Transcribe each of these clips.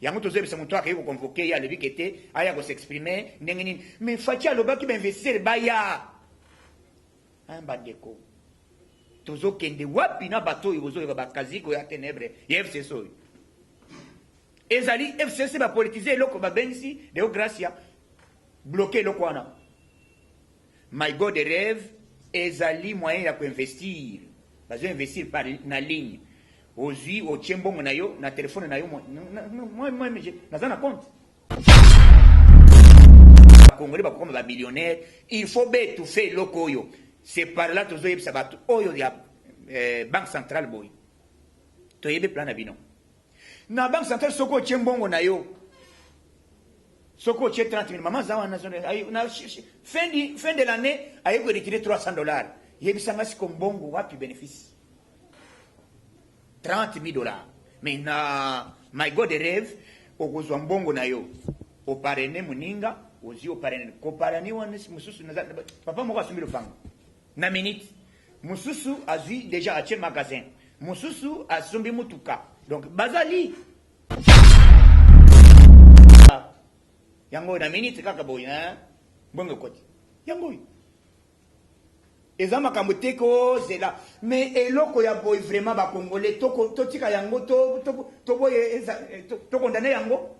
yango tozo bisa mutu akayi convoquer ya lebi kete aya ko s'exprimer ndenge nini mais Faci alobaki ba investir baya bandeko tozo kende wapi na bato yozo ba kaziko ya ténèbres ya FCC oyo ezali FCC ba politiser eloko ba bengisi Deo Gracia bloquer eloko wana My God rêve ezali moyen ya investir bazo investir par na ligne ozwi otie mbongo na yo na telefone na yo moi naza na compte bakongoli bakokoma bamillionnaire il faut betufe eloko oyo c'est par là tozoyebisa bato oyo ya banque centrale boy toyebi plan na bino na banque centrale soko otie mbongo na yo soko otie 30 000 mama za wana fin de l'année aye ko retirer $300 yebisanga siko mbongo wapi bénéfice $30,000. Mais na My God rêve okozwa mbongo na yo oparene muninga ozi oparene koparani wana mususu na papa moko asumbi lopango na minute mususu azwi déjà atie magasin mususu asumbi mutuka donc bazali yango na minute kaka boy hein bongo koti yango eza makambo te kozela mais eloko ya boy vraiment bakongole totika yango toboye tokondane yango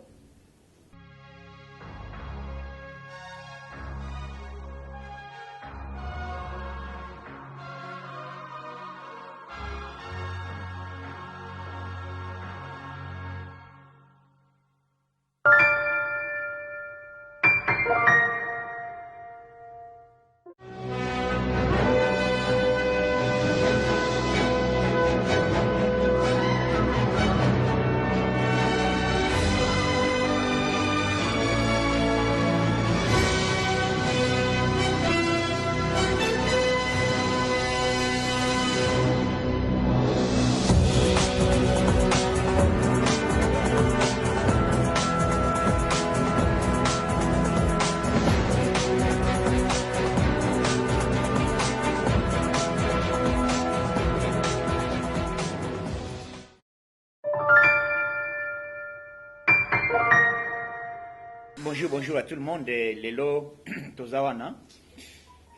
Bonjour à tout le monde. Lelo tozawana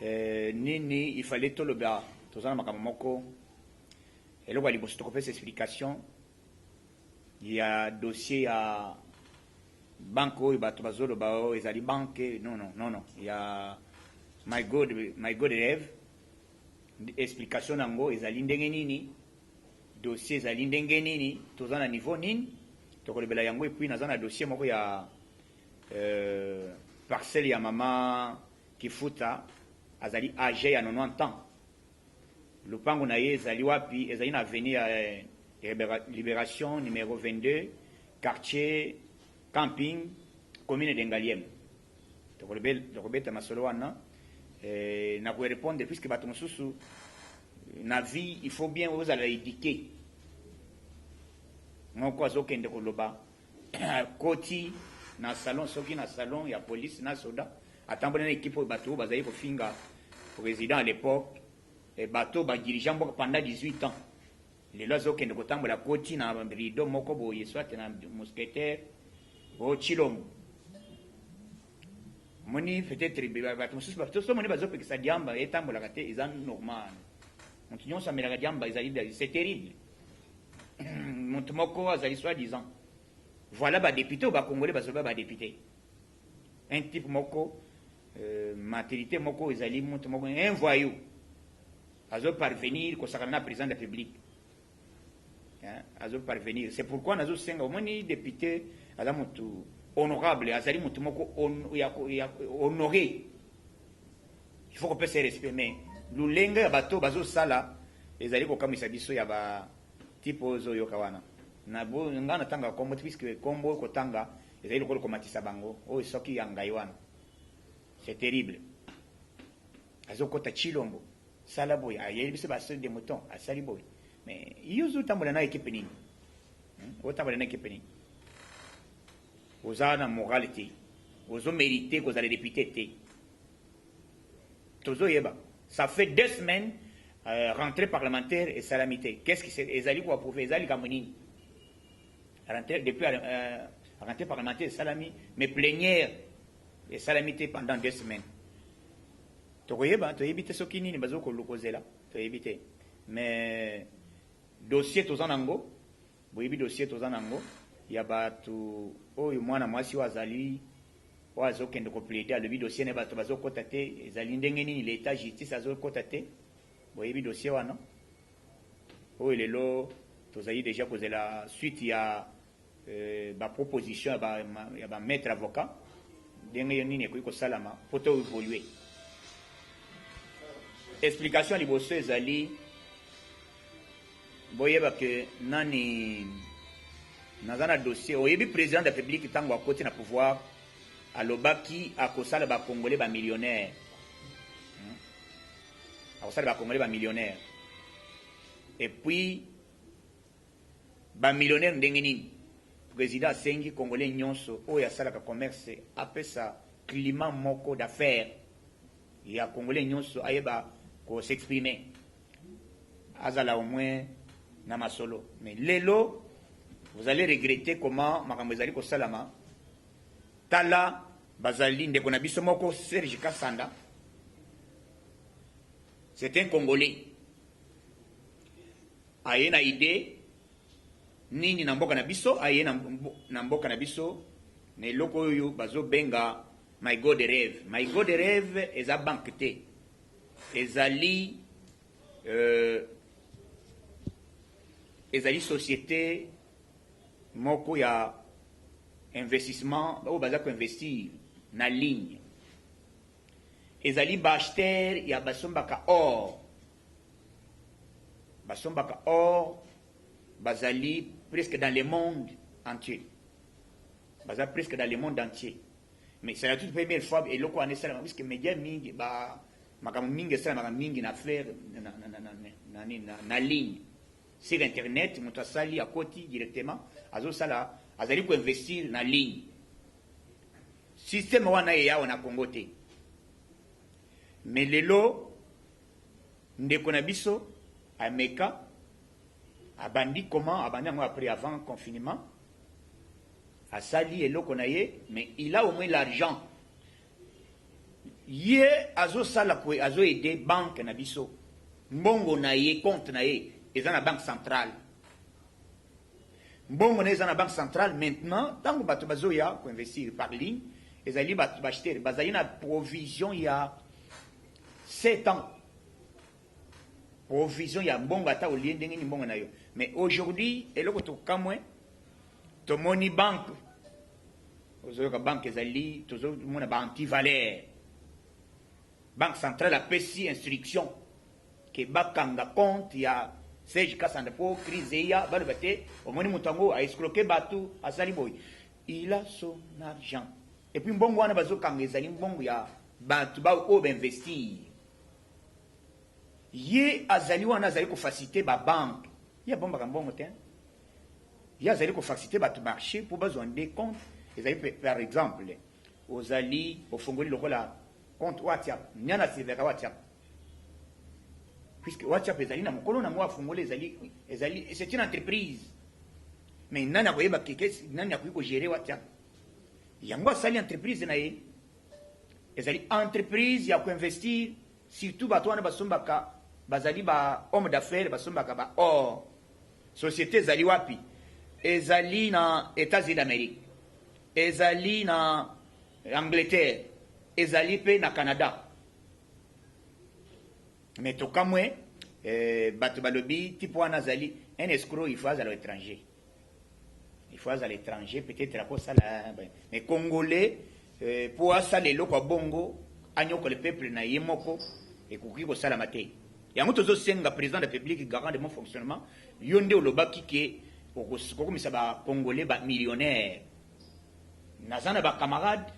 nini il fallait tout le bas tozana makamoko et là on va liboso to faire explication. Il y a dossier à banque bato bazolo bao ezali banque non il y a my god rêve explication nango ezali ndenge nini dossier ezali ndenge nini tozana niveau nini tokolebela yango et puis nazana dossier moko ya parcelle ya mama Kifuta azali âgé ya 90 ans lupango na ye ezali wapi ezali na avenue Libération numéro 22 quartier camping commune de Ngaliem tokolebeta masolo wana na ko répondre puisque bato mosusu na vie il faut bien vous allez éduquer moko azokende koloba koti na salon soki na salon ya police na soda atambona na équipe bateau bazali ko finga président à l'époque et bateau ba dirigeant pendant 18 ans les lois kende ko tambola koti na rideau moko boye soit na mousquetaire o chilombo moni peut-être bateau sous bateau so moni bazo pekisa diamba et tambola kate izan normal montinyon sa mela diamba izali c'est terrible montomoko azali soit disant voilà ba député ou ba congolais ba député un type moko matérité moko ezali monto moko un voyou azo parvenir ko sakana président de la République hein azo parvenir c'est pourquoi nazo senga omoni député ala monto honorable azali monto moko honoré il faut qu'on puisse respecter mais lulenga ya bato bazo sala ezali ko kamisa biso ya ba type ozo yokawana na bo ngana tanga kombo puisque kombo ko tanga ezali ko matisa bango o soki ya ngai wana c'est terrible azokota chilombo sala boy ayeli biso ba se de mouton asali boy mais yuzu tambola na équipe nini o tambola na équipe nini ozana moralité ozo mériter ko za les députés té tozo yeba ça fait 2 semaines rentrée parlementaire et salamité qu'est-ce qui c'est ezali ko approuver ezali kamonini depuis rentrée parlementaire salami mais plénière et salamité pendant 2 semaines. Tokoyeba to yebite soki nini bazoko lokozela to yebite mais dossier tozanango boyebi dossier tozanango ya batu oyo mwana mwasi wazali wazokende ko plaider le dossier ne bato bazokota te ezali ndenge nini l'état justice azokota te boyebi dossier wana oyo lelo tozali déjà kozela suite ya ba proposition ya ba maître avocat ndenge nini ekoki kosalama po to évoluer. Explication liboso ezali boyeba que nani nazana dossier oyebi président de la République tango akoti na pouvoir alobaki akosala ba congolais ba millionnaire akosala ba congolais ba millionnaire et puis ba millionnaire ndenge nini président asengi congolais nyonso oyo asalaka commerce apesa climat moko d'affaires ya congolais nyonso ayeba ko s'exprimer azala au moins na masolo mais lelo vous allez regretter comment makambo ezali kosalama tala bazali ndeko na biso moko Serge Kasanda c'est un congolais aye na idée nini na mboka na biso aye na mboka na biso na eloko oyo bazobenga my god rêve eza banque te ezali société moko ya investissement oyo baza koinvestir na ligne ezali baacheteur ya basombaka or bazali presque dans le monde entier presque dans le monde entier mais c'est la toute première fois eloko wana esalama puisque média mingi makambo mingi esalamaka mingi na affaire na ligne sur internet moto asali akoti directement azali koinvestir na ligne système wana eyawa na Congo te mais lelo ndeko na biso ameka abandi comment abandi yango après avant confinement asali eloko na ye mais il a au moins l'argent ye azosala ko azoaider banque na biso mbongo na ye compte na ye eza na banque centrale mbongo na eza na banque centrale maintenant tango bato bazoya ko investir par ligne ezali bato bacheter bazali na provision ya 7 ans provision ya mbongo ata olie ndenge ni mbongo na yo mais aujourd'hui eloko tokamwe tomoni banque ozoyoka banque ezali tozomona ba antivaleur banque centrale apesi instruction ke bakanga compte ya Serge Kasanda po crise ya baloba te omoni moto yango aescroquer bato asali boy il a son argent et puis mbongo wana bazokanga ezali mbongo ya bato oyo bainvestir ye azali wana azali kofacilite babanke ye abombaka mbongo te ye azali kofacilite bato marché mpo bazwa nde compte ezali par exemple ozali ofongoli lokola compte WhatsApp nyana silveka WhatsApp puisque WhatsApp ezali na mokolo na mwa afongoli ezali c'est une entreprise mais nani akoyeba keke nani akoki kogere WhatsApp yango asali entreprise na ye ezali entreprise ya koinvestir surtout bato wana basombaka bazali ba homme d'affaires basombaka ba or société ezali wapi ezali na États-Unis d'Amérique ezali na Angleterre ezali pe na Canada mais tokamwe bato balobi tipo wana azali un escroc il faut à l'étranger peut-être à cause ça mais congolais pour asala eloko bongo anyoko le peuple na yemoko et koki ko sala mate yango tozosenga président de la République garant de mon fonctionnement yonde olobaki ke okokomisa ba congolais ba millionnaire nazana ba camarade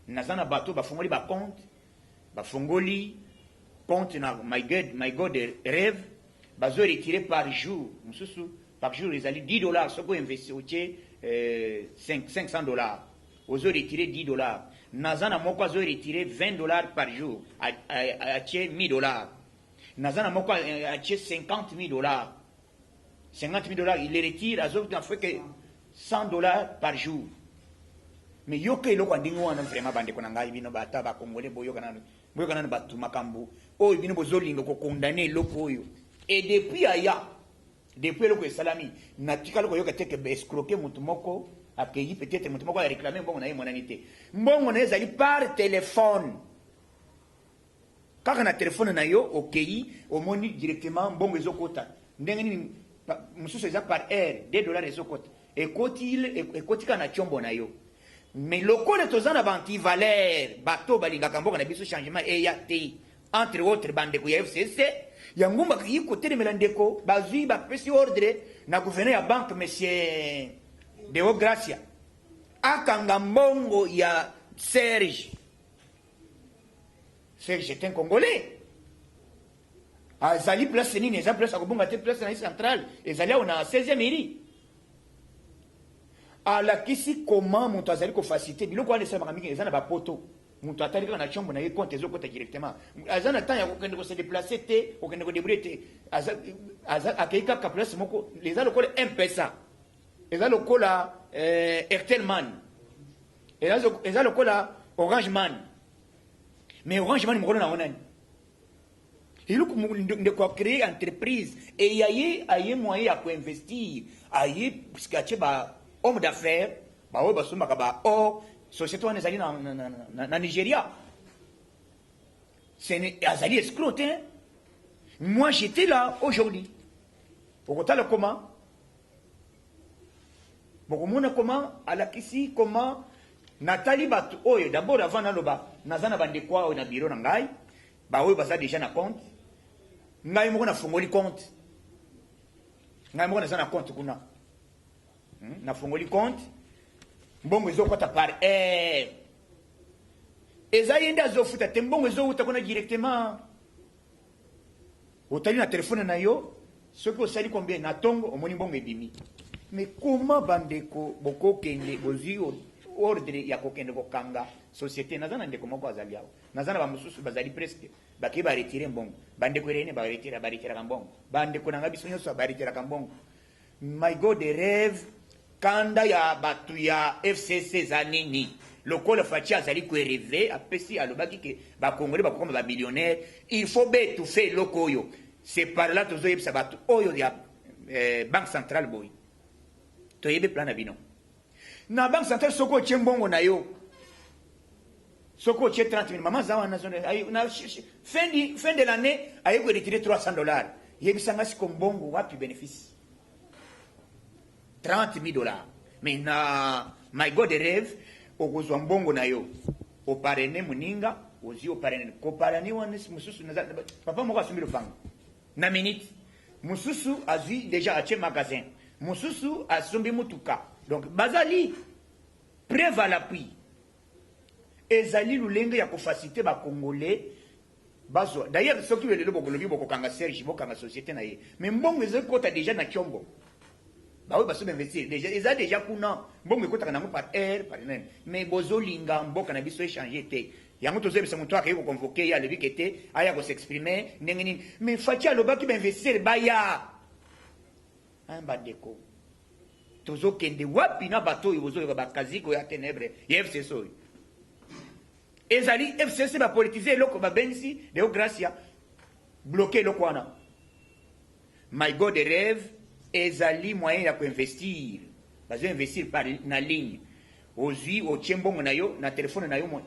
nazana bato bafongoli ba compte bafongoli compte na my god rêve bazo retirer par jour mususu par jour ils allaient $10 soko investir otie $500 ozo retirer $10 nazana moko azo retirer $20 par jour atie $1000 nazana moko atie $50,000 $50,000 il les retire azo na fait que $100 par jour mais yoka eloko ndingo wana vraiment bande ko ngai bino bata ba congolais boyoka nanu batu makambu oyo bino bozolinga ko condamner eloko oyo et depuis aya depuis eloko esalami natika loko yoka teke be escroquer mutu moko accueilli peut-être mutu moko a réclamer mbongo na ye monani te mbongo na ezali par téléphone kaka na téléphone na yo okei omoni directement mbongo ezokota ndenge nini mususu eza par heure $2 ezokota ekoti ka na tiombo na yo mais lokola tozana ba antivaleur bato balingaka mboka na biso changement eya te entre autres bandeko ya FCC ya ngumba ki kotelemela ndeko bazwi bapesi ordre na gouverneur ya banque monsieur Deo Gracia akanga mbongo ya Serge c'est un Congolais azali place nini eza place akobonga te place na centrale ezali na 16e iri alakisi comment moto azali kofacilité biloko wana esalaka mingi eza na bapoto moto atali kaka na chambre na ye compte ezokota directement aza na temps ya kokende kose déplacer te kokende kodébrouiller te akei kaka place moko eza lokola M-Pesa eza lokola Airtelman eza lokola Orange Man mais Orange Man mokolo na onani iloko ndeko akréer entreprise et aye moyen ya koinvestir aye puisque ba homme d'affaires baoyo basombaka ba or société wana ezali na Nigeria azali escroc te moi j'étais là aujourd'hui okotala comment bokomona comment alakisi comment natali batu oyo d'abord avant naloba naza na bandeko oyo na bureau na ngai baoyo baza déjà na compte ngai moko nafungoli compte ngai moko naza na compte kuna nafungoli compte mbongo ezokota par heure eza yende azofuta te mbongo ezowuta kuna directement otali na telefone na yo soki osali combien na tongo omoni mbongo ebimi mais comment bandeko bokokende bozwi ordre ya kokende kokanga société naza na ndeko moko azali awo naza na bamosusu bazali presque bakei baretire mbongo bandeko erene baretiraka mbongo bandeko nanga biso nyonso baretiraka mbongo my god de rêve kanda ya batu ya FCC eza nini lokola faci azali koereve apesi alobaki ke bakongole bakokoma bamillionnaire il faut betufe eloko oyo c'est par là tozoyebisa batu oyo ya banque centrale boy toyebe plan na bino na banque centrale soko otie mbongo na yo soko otie 30 000 mama za wana na fin de l'année aye koretire $300 yebisanga siko mbongo wapi bénéfice $30,000 mais na my god rêve okozwa mbongo na yo oparene muninga ozi oparene koparani wana mususu papa moko asombi lopanga na minute mususu azwi déjà atie magasin mususu asombi mutuka donc bazali preuve à l'appui ezali lulenge ya kofacilité bakongolais bazwa d'ailleurs soki welelo bokolobi bokokanga Serge bokanga société na ye mais mbongo ezokota déjà na kyombo bawe basobe investir déjà eza déjà kuna mbongo ekotaka nango par heure par nene mais bozolinga mboka na biso échanger te yango tozobisa moto akei koconvoke ye alobi ke te aya kosexprime ndenge nini mais faci alobaki bainvestir baya bandeko tozokende wapi na bato oyo bozoyoka bakaziko ya ténèbre ya FCC oyo ezali FCC bapolitize eloko babengisi Deo Gracia bloqué eloko wana my god rêve ezali moyen ya koinvestir bazoinvestir par na ligne ozwi otie mbongo na yo na telefone na yo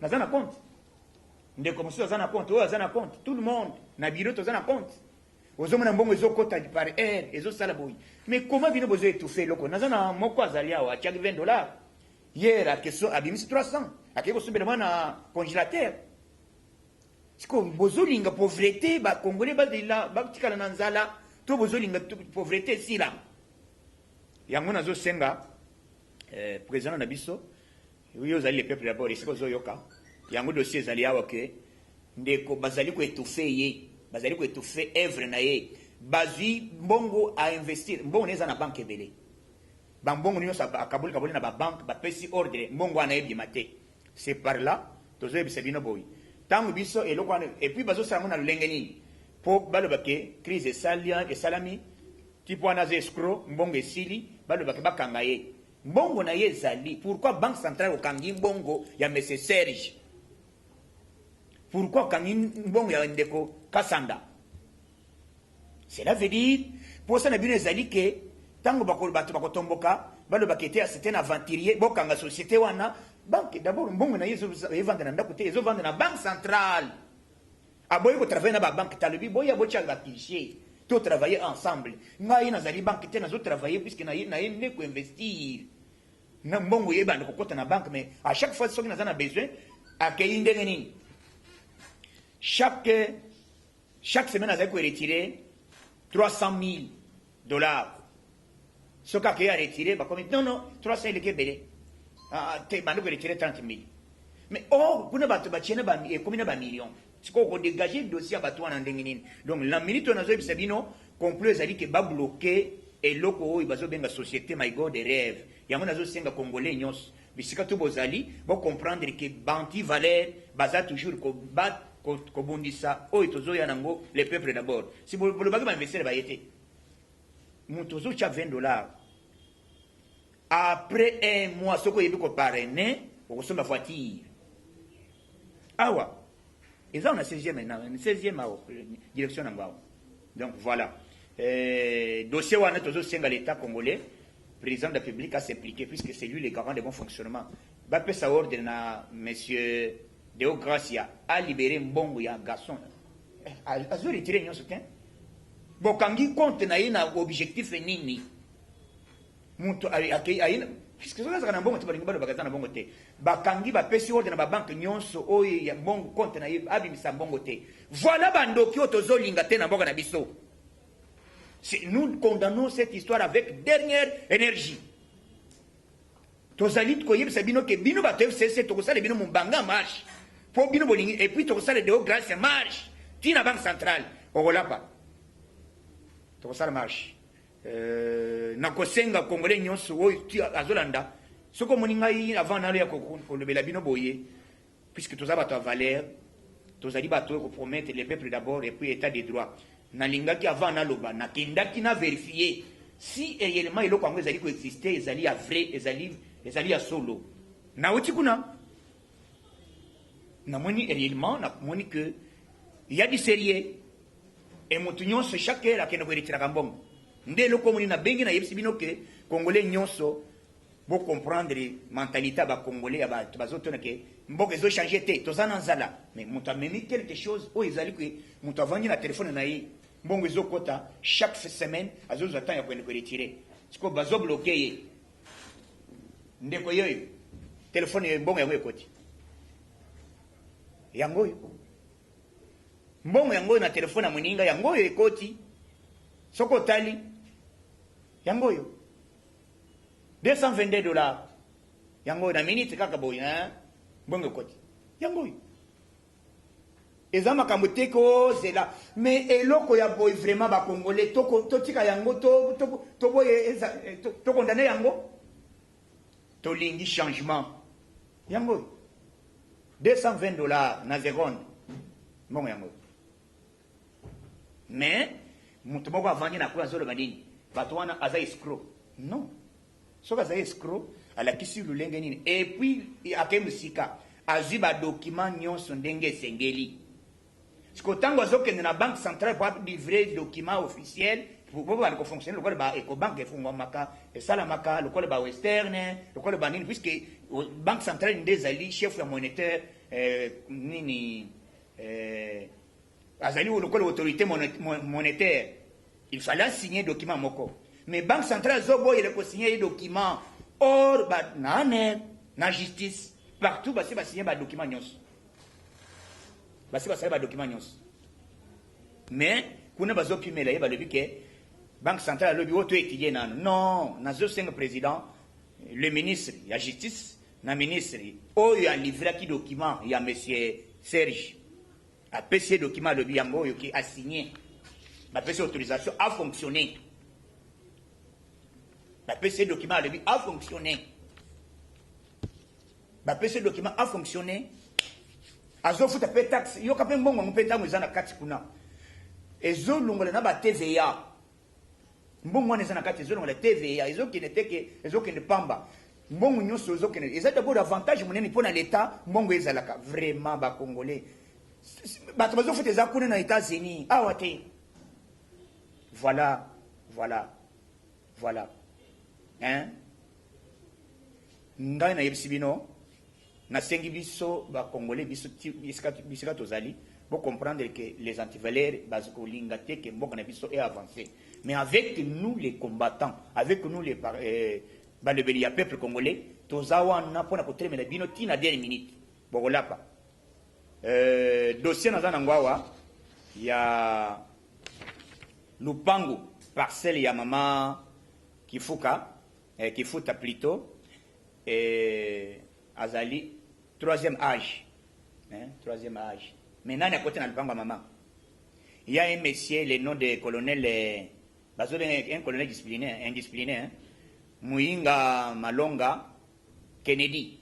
naza na compte ndeko mosusu aza na compte oyo aza na compte tout le monde na biro toza na compte ozomona mbongo ezokota par heure ezosala boyi mais comment bino bozo étouffe eloko naza na moko azali awa atiaki $20 hier akeso abimisi 300 akei kosombela mwana congélateur siko bozolinga pauvreté bakongole bazela batikala na nzala to bozolinga pauvreté sila yango nazosenga président na biso yo ozali le peuple d'abord esiko ozoyoka yango dossier ezali awa ke ndeko bazali koétouffe ye bazali koétouffe œuvre na ye bazwi mbongo a investir mbongo neza na banque ebele bambongo nyonso akaboli na babanke bapesi ordre mbongo wana ebima te c'est par là tozoyebisa bino boyi ntango biso eloko wana epuis bazosala ngo na lolenge nini mpo baloba ke crise esalami tipo wana aza escro mbongo esili balobaki bakanga ye mbongo na ye ezali. Pourquoi banque centrale okangi mbongo ya M. Serge? Pourquoi okangi mbongo ya ndeko Kasanda? Cela veut dire pour ça na bino ezali ke tango bato bakotomboka balo bakete c'était un aventurier bokanga société wana banque d'abord mbongo na ye vendre na ndako te ezo vendre na banque centrale. Aboye ko travailler na ba banque talobi boya bocha ba cliché to travailler ensemble. Ngai na zali banque te na zo travailler puisque na ye ne ko investir. Na mbongo ye bande ko kota na banque mais à chaque fois soki na zana besoin accueillir ndenge nini. Chaque semaine azali ko retirer $300,000. Ce qui a retiré, bah, comme non, 300 000 kebele. Tu vas retirer 30 000. Mais oh, vous n'avez pas combien de millions. C'est qu'on dégage le dossier à Batouan en Denguinin. Donc, la minute où on a dit Sabino, complot, ça dit que va bloquer et l'oko, il va se la société, my God, des rêves. Il y a un autre singa congolais, nyos. Mais si quand vous allez, vous comprendre que Banti Valère, baza toujours qu'on bat, qu'on bondit ça, oh, et tous les peuples d'abord. Si vous le bagage investir, va y être. Montozo tu as $20. Après un mois, ce que vous avez parrainé, vous avez ma voiture. Ah ouais. Et ça, on a 16e maintenant, 16e direction d'Angao. Donc voilà. Dossier où on a toujours l'État congolais, le président de la République a s'impliqué, puisque c'est lui le garant de bon fonctionnement. Bappé sa ordre à M. Deo Gracia a libéré Mbongo, il y a un garçon. A retiré un soutien. Bokangi compte na ina objectif nini muntu aina puisque ça na bongo te balingi balo bakazana bongo te bakangi ba pesi ordre na ba banque nyonso oyo ya bongo compte na abimisa bongo te. Voilà bandoki otozolinga te na bongo na biso. Nous condamnons cette histoire avec dernière énergie. Tozalit koyebisa bino ke bino bato FCC tokosala bino mbanga marche po bino bolingi et puis tokosala de grâce marche tina banque centrale okolapa. Ça marche. Nakosenga congolais nyonso oyo azolanda soko moninga avant na ya ko lebela bino boye puisque tous abato valeur tous ali bato ko promettre les peuples d'abord et puis état de droit na lingaki avant na loba na kindaki na vérifier si réellement il ko ngezali ko exister ezali a vrai ezali a solo na oti kuna na moni réellement na moni que il y a du sérieux. Et mon nyonso chaque heure qui ne retira kambong ndé le komuni na bengi na yebisi bino ke congolais nyonso bo comprendre mentalité ba congolais ba bazotona ke mboka zo changer te tozana nzala mais muta memi quelque chose o ezali ke muta vandi na téléphone na yi mbongo zo kota chaque semaine azo zo temps ya kwenda ko retirer siko bazo bloquer ndé ko yoy téléphone mbongo ya ngekoti yango mbongo yango na telefona muninga yango ekoti soko tali yango yo $222 yango na minute kaka boy mbongo ekoti yango yo ezama kambote ko zela mais eloko ya boy vraiment ba congolais to tika yango to boye to condamner yango to lingi changement yango $220 na seconde mbongo yango. Mais, mutu moko avangi na kwa zolo badini. Bato wana aza escroc. Non. Soka aza escroc, alakisi lulenge nini. Et puis, ake musika, azi ba document nyonso ndenge sengeli. Siko tango azokende na banque centrale pour livrer document officiel, pour pouvoir fonctionner, le quoi ba Ecobank efungwa maka, esala maka, le quoi ba Western, le quoi ba nini, puisque banque centrale ndezali chef monétaire nini azali ou l'autorité monétaire, il fallait signer document moko. Mais banque centrale zobo il faut signer document. Or ba na justice partout ba signer ba document nyos. Ba signer ba document nyos. Mais kuna bazo pimela ye ba lebi ke banque centrale lobi auto étudier nan. Non, na zo senga président, le ministre ya justice, na ministre oyo a livré qui document ya monsieur Serge. A PC document le biango qui a signé. La PC autorisation a fonctionné. La PC document le a fonctionné. La PC document a fonctionné. Azo futa pe taxe. Yo kapé mbongo mpeta mwizana kati kuna. Ezo lungola na ba TVA. mbongo wana eza na kati ezolongola TVA ezokende teke ezokende pamba mbongo nyonso ezokende eza d'abord avantage monene mpo na l'état mbongo ezalaka vraiment bacongolais bato bazofuta eza kuna na États-Unis awa te voilà hein ngai na yebisi bino nasengi biso bacongolais biso bisika tozali pour comprendre que les antivaleurs bazokolinga te ke mboka na biso est avancé mais avec nous les combattants avec nous les balebeli ya peuple congolais toza wana mpona kotelemela bino tina dernière minute bokolapa dossier naza nango awa ya lupango parcelle ya mama Kifuka Kifuta plutôt azali troisième âge mais nani à côté na lupango maman il y a un monsieur le nom de colonel un colonel indiscipliné hein? Muinga Malonga Kennedy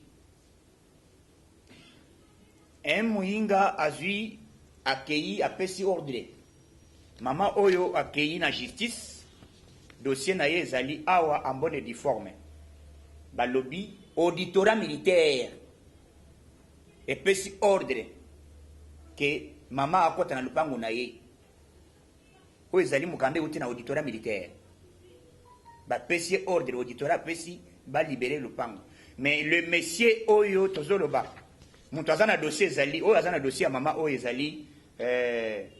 un Muinga azui accueilli apesi ordre maman oyo accueilli na justice dossier na ye ezali awa en bonne et due forme balobi auditorat militaire epesi ordre que mama akota na lupango na ye oyo ezali mokanda euti na auditorat militaire bapesi ordre auditorat apesi balibere lupango mais le monsieur oyo tozoloba moto aza na dossier ezali oyo aza na dossier ya mama oyo ezali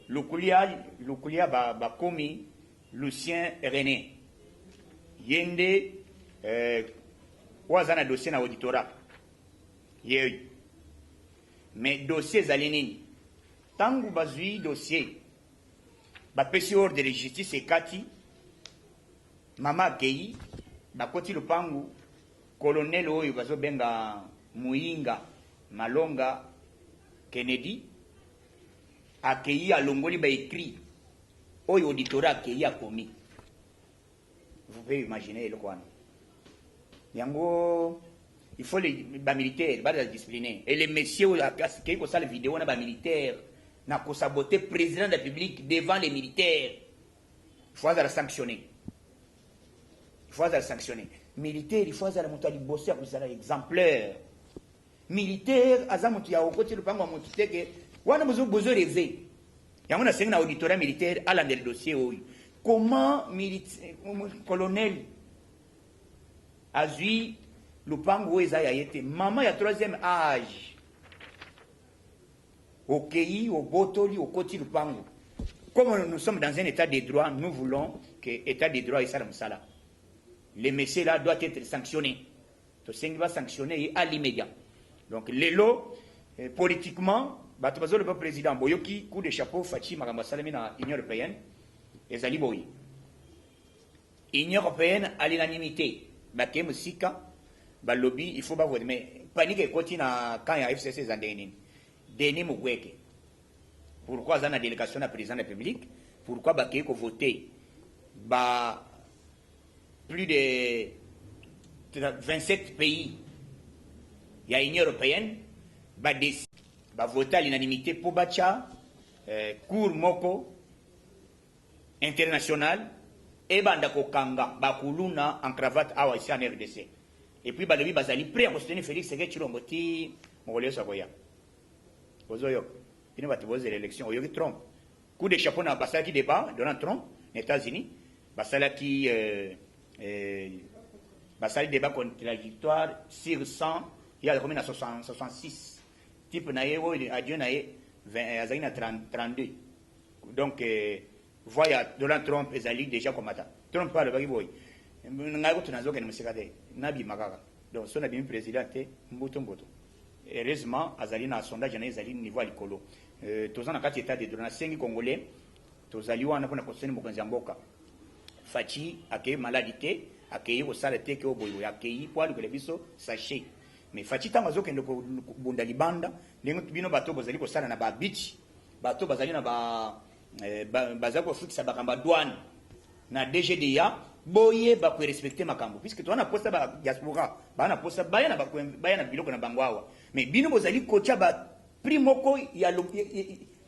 lukulia bakomi Lucien René yende oyo aza na dossier na auditorat yeyo mais dossier ezali nini tangu bazwi dossier bapesi ordre de justice ekati mama akei bakoti lupangu colonel oyo bazobenga Muinga Malonga Kennedy akei alongoli baécrit oyo auditorat akei akomi vous pouvez imaginer eloko wana yango il faut les militaires ba discipliner et les messieurs qui ko sala vidéo na ba militaire na ko saboter président de la République devant les militaires il faut la sanctionner militaire il faut la moto ali bosser pour ça exemplaire militaire azamutu ya okoti lupango mutu teke wana besoin rêver yango na sengi na auditorat militaire ala ndel dossier oyo comment militaire colonel azui lupango eza ya yete mama ya troisième âge okei obotoli okoti lupango comme nous sommes dans un état de droit nous voulons que état de droit esala mosala le monsieur là doit être sanctionné tosengi va sanctionner à l'immédiat donc lelo politiquement bato bazoloba président boyoki coup de chapeau fachi makambo asalemi na union européenne ezali boyi union européenne à l'unanimité bakeye mosika balobi il faut bavote mais panique ekoti na camp ya FCC eza ndenge nini Denis Mukwege pourquoi aza na délégation na président de la République pourquoi bakeye kovote plus de 27 pays ya union européenne voter à l'unanimité pour bacha cour moko international et banda kokanga bakuluna en cravate awa ici en RDC et puis balobi bazali prêt à soutenir Félix Tshisekedi Tshilombo ti mongolais sakoya ozoyo ine batu boze l'élection oyoki Trump coup de chapeau na basalaki débat Donald Trump aux États-Unis basalaki basali débat contradictoire sur 100 il y a combien à 66 type na ye oyo adieu na ye azali na 32 donc voya Donald Trump ezali déjà combattant Trump parle baki boy ngai ko tunazokene musika te nabi makaka donc son abi président te mbuto heureusement azali na sondage na ezali niveau à likolo tozana kati état de droit na sengi congolais tozali wana pona koseni mokonzi ya mboka fachi akei maladie te akei kosala te ke oboyo akei po alikele biso sachet mais fachi tango azokende kobunda libanda ndenge bino bato bozali kosala na ba beach bato bazali na bazali kofikisa bakamba douane na DGDA boye ba ko respecter makambo puisque to na posta ba diaspora ba na posta baya na biloko na bangwawa mais bino bozali kocha ba prix moko ya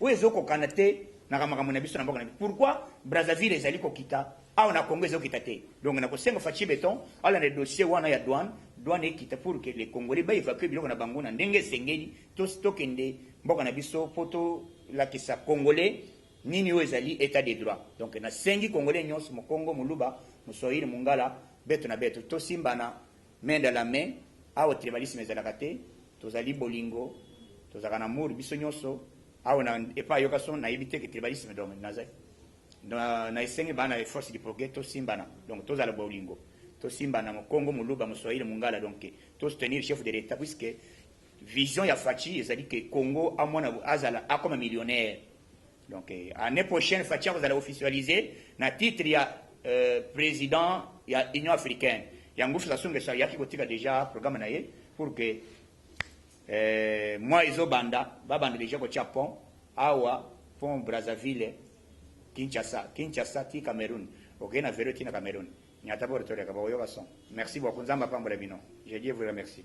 wezo ko kanate nakamaka na biso na mboka na biso. Pourquoi Brazzaville ezali kokita awa na Congo ezokita te. Donc na kosenga Fachi Beton ala na dossier wana ya douane ekita pour que les Congolais ba évacuer biloko na bango na ndenge sengeli to stokende mboka na biso poto la kisa Congolais nini oyo ezali état de droit. Donc na sengi Congolais nyonso mo Congo muluba mo Swahili mungala beto na beto to simbana main dans la main awa tribalisme ezalaka te tozali bolingo tozaka na mur biso nyonso awa na epa yoka son na yebite ke tribalisme donc nazai na esengi bana force du progrès to simbana donc tozala bolingo to simbana mo Congo muluba mo Swahili mungala donc to soutenir chef de l'état puisque vision ya Fachi ezali que Congo amona azala akoma millionnaire. Donc année prochaine Fachi vous allez officialiser na titre ya président ya Union africaine. Yangouf la songe ça yaki kotika déjà programme na ye pour que moi izo banda déjà ko Japon awa pont Brazzaville Kinshasa ti Cameroun. OK na vérité na Cameroun. Nyata pour retourner ka ba yo son. Merci beaucoup nzamba pambola bino. Je dis vous remercie.